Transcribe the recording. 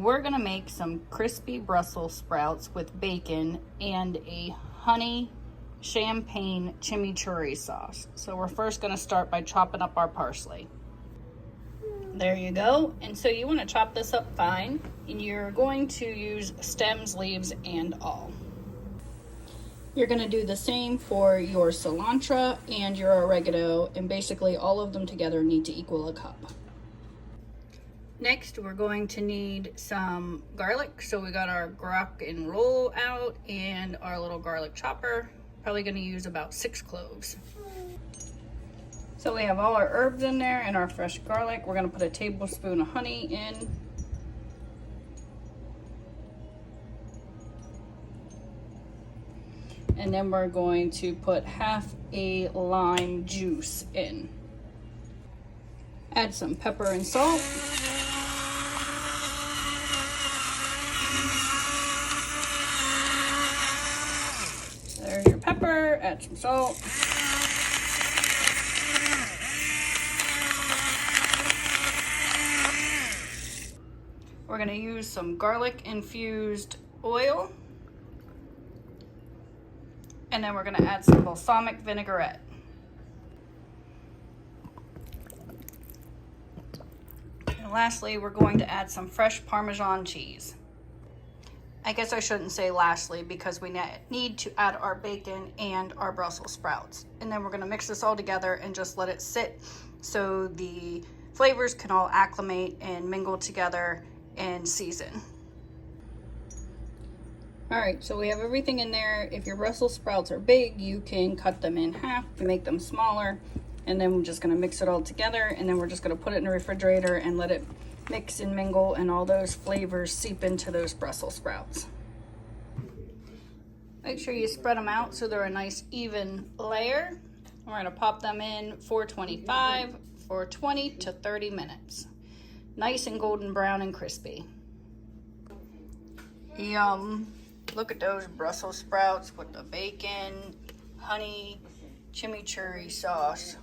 we're gonna make some crispy Brussels sprouts with bacon and a honey champagne chimichurri sauce. So we're first gonna start by chopping up our parsley. There you go. And so you want to chop this up fine, and you're going to use stems, leaves, and all. You're going to do the same for your cilantro and your oregano, and basically all of them together need to equal a cup. Next, we're going to need some garlic. So we got our guac and roll out and our little garlic chopper. Probably going to use about 6 cloves. So we have all our herbs in there and our fresh garlic. We're going to put a tablespoon of honey in. And then we're going to put half a lime juice in. Add some pepper and salt. There's your pepper, add some salt. We're going to use some garlic infused oil. And then we're going to add some balsamic vinaigrette. And lastly, we're going to add some fresh Parmesan cheese. I guess I shouldn't say lastly, because we need to add our bacon and our Brussels sprouts. And then we're going to mix this all together and just let it sit so the flavors can all acclimate and mingle together and season. All right, so we have everything in there. If your Brussels sprouts are big, you can cut them in half to make them smaller. And then we're just gonna mix it all together, and then we're just gonna put it in the refrigerator and let it mix and mingle and all those flavors seep into those Brussels sprouts. Make sure you spread them out so they're a nice even layer. We're gonna pop them in 425 for 20 to 30 minutes. Nice and golden brown and crispy. Yum. Look at those Brussels sprouts with the bacon, honey, chimichurri sauce.